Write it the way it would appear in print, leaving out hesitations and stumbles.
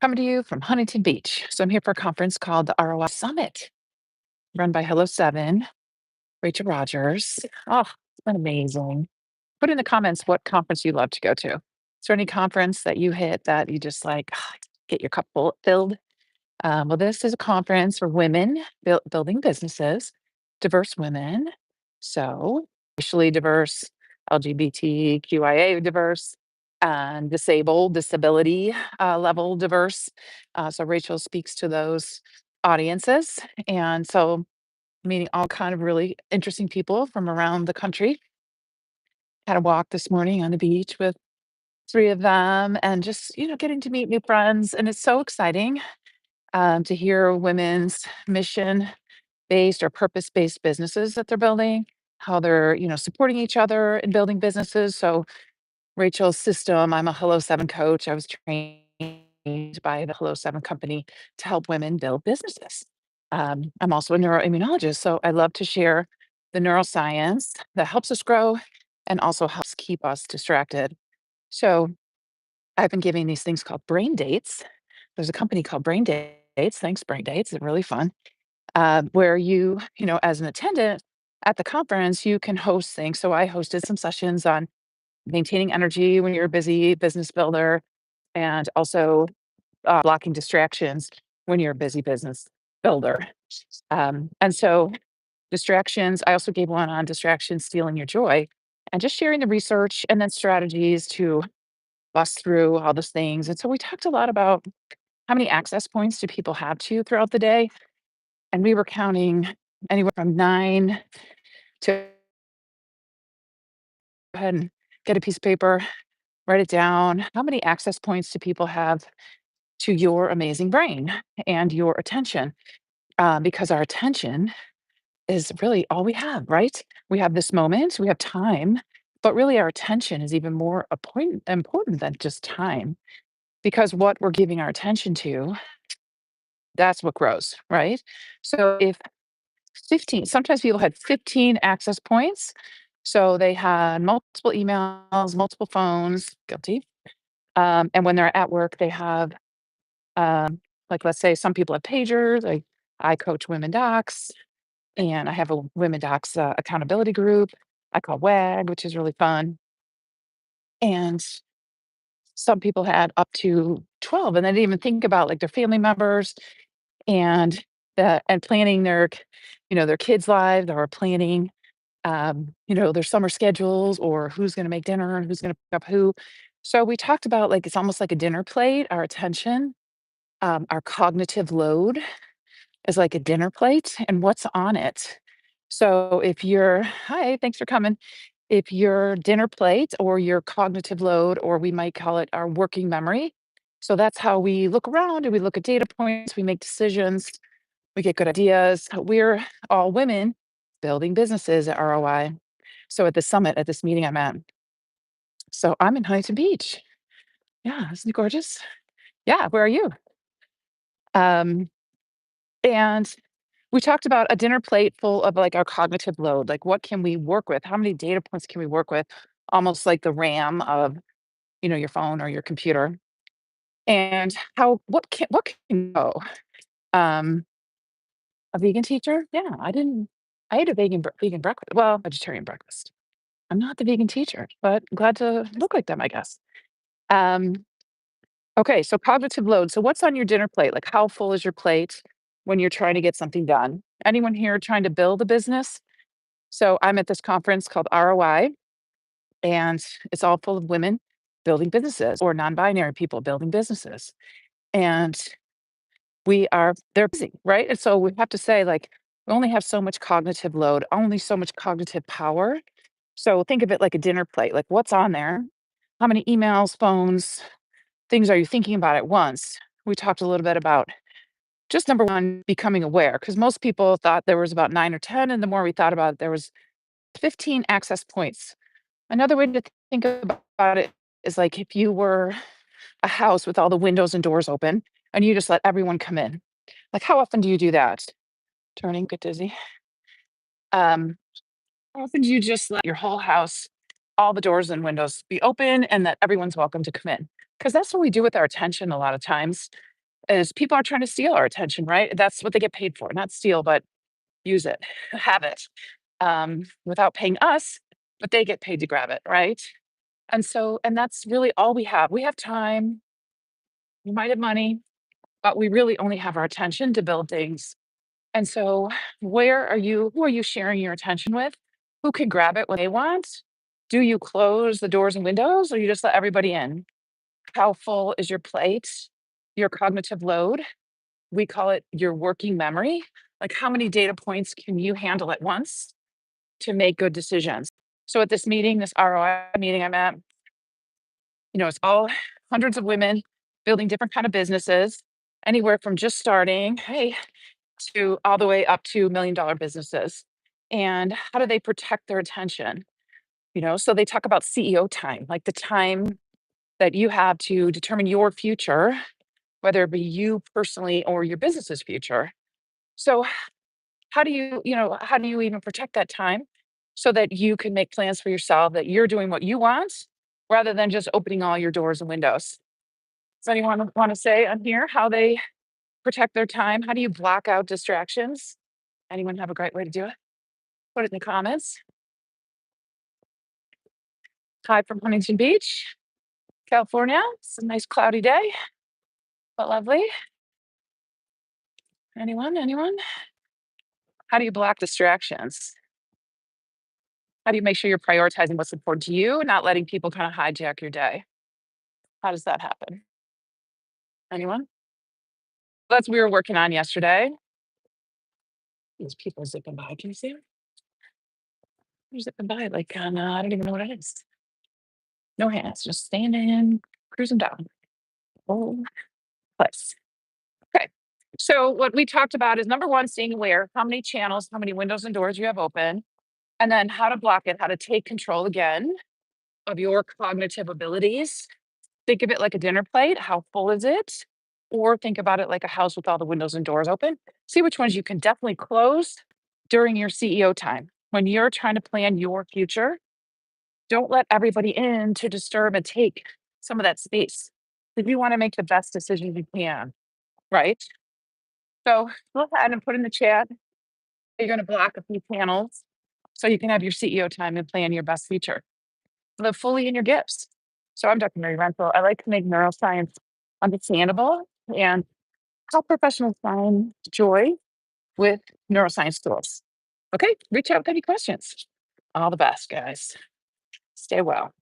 coming to you from Huntington Beach. So I'm here for a conference called the ROI Summit, run by Hello 7, Rachel Rogers. Oh, it's been amazing. Put in the comments what conference you love to go to. Is there any conference that you hit that you just like get your cup filled? Well, this is a conference for women building businesses, diverse women. So, racially diverse, LGBTQIA diverse, and disability level diverse. So, Rachel speaks to those audiences. And so, meeting all kind of really interesting people from around the country. Had a walk this morning on the beach with three of them and just, getting to meet new friends. And it's so exciting to hear women's mission based or purpose based businesses that they're building, how they're, supporting each other in building businesses. So, Rachel's system, I'm a Hello 7 coach. I was trained by the Hello 7 company to help women build businesses. I'm also a neuroimmunologist, so I love to share the neuroscience that helps us grow and also helps keep us distracted. So, I've been giving these things called brain dates. There's a company called Brain Dates. Thanks, Brain Dates. They're really fun. Where as an attendant at the conference, you can host things. So I hosted some sessions on maintaining energy when you're a busy business builder and also blocking distractions when you're a busy business builder. And so distractions, I also gave one on distractions stealing your joy and just sharing the research and then strategies to bust through all those things. And so we talked a lot about how many access points do people have to throughout the day? And we were counting anywhere from 9 to go ahead and get a piece of paper, write it down. How many access points do people have to your amazing brain and your attention? Because our attention is really all we have, right? We have this moment, we have time, but really our attention is even more important than just time because what we're giving our attention to, that's what grows, right? So if 15, sometimes people had 15 access points. So they had multiple emails, multiple phones, guilty. And when they're at work, they have, like, let's say some people have pagers. I coach women docs, and I have a women docs accountability group I call WAG, which is really fun. And some people had up to 12, and they didn't even think about like their family members and and planning their kids' lives or planning their summer schedules or who's going to make dinner and who's going to pick up who. So we talked about like it's almost like a dinner plate, our attention, our cognitive load is like a dinner plate and what's on it. So if you're, hi, thanks for coming. If your dinner plate or your cognitive load, or we might call it our working memory. So that's how we look around and we look at data points, we make decisions, we get good ideas. We're all women building businesses at ROI. So at the summit, at this meeting I'm at. So I'm in Huntington Beach. Yeah, isn't it gorgeous? Yeah, where are you? Um, and we talked about a dinner plate full of like our cognitive load. Like what can we work with? How many data points can we work with? Almost like the RAM of, your phone or your computer. And how what can go? Um, a vegan teacher? Yeah, I ate a vegan breakfast. Well, vegetarian breakfast. I'm not the vegan teacher, but glad to look like them, I guess. Um, okay, so cognitive load. So what's on your dinner plate? Like how full is your plate when you're trying to get something done? Anyone here trying to build a business? So I'm at this conference called ROI, and it's all full of women building businesses or non-binary people building businesses. And they're busy, right? And so we have to say, like, we only have so much cognitive load, only so much cognitive power. So think of it like a dinner plate. Like what's on there? How many emails, phones, things are you thinking about at once? We talked a little bit about just number one, becoming aware, because most people thought there was about 9 or 10. And the more we thought about it, there was 15 access points. Another way to think about it is like if you were a house with all the windows and doors open and you just let everyone come in. Like how often do you do that? Turning, get dizzy. Um, how often do you just let your whole house all the doors and windows be open and that everyone's welcome to come in. Because that's what we do with our attention a lot of times is people are trying to steal our attention, right? That's what they get paid for, not steal, but use it, have it without paying us, but they get paid to grab it, right? And that's really all we have. We have time, we might have money, but we really only have our attention to build things. And so, who are you sharing your attention with? Who can grab it when they want? Do you close the doors and windows or you just let everybody in? How full is your plate? Your cognitive load? We call it your working memory. Like, how many data points can you handle at once to make good decisions? So, at this meeting, this ROI meeting I'm at, it's all hundreds of women building different kind of businesses, anywhere from just starting, hey, to all the way up to $1 million businesses. And how do they protect their attention? So they talk about CEO time, like the time that you have to determine your future, whether it be you personally or your business's future. So how do you even protect that time so that you can make plans for yourself that you're doing what you want rather than just opening all your doors and windows? Does anyone want to say on here how they protect their time? How do you block out distractions? Anyone have a great way to do it? Put it in the comments. Hi from Huntington Beach, California. It's a nice cloudy day, but lovely. Anyone? Anyone? How do you block distractions? How do you make sure you're prioritizing what's important to you, not letting people kind of hijack your day? How does that happen? Anyone? That's what we were working on yesterday. These people zipping by. Can you see them? They're zipping by like on, I don't even know what it is. No hands, just standing, cruising down. Oh, place. Okay. So what we talked about is number one, staying aware, how many channels, how many windows and doors you have open, and then how to block it, how to take control again of your cognitive abilities. Think of it like a dinner plate. How full is it? Or think about it like a house with all the windows and doors open. See which ones you can definitely close during your CEO time. When you're trying to plan your future, don't let everybody in to disturb and take some of that space. If you want to make the best decisions you can, right? So go ahead and put in the chat. You're going to block a few panels so you can have your CEO time and plan your best future. Live fully in your gifts. So I'm Dr. Mary Rental. I like to make neuroscience understandable and help professionals find joy with neuroscience tools. Okay, reach out with any questions. All the best, guys. Stay well.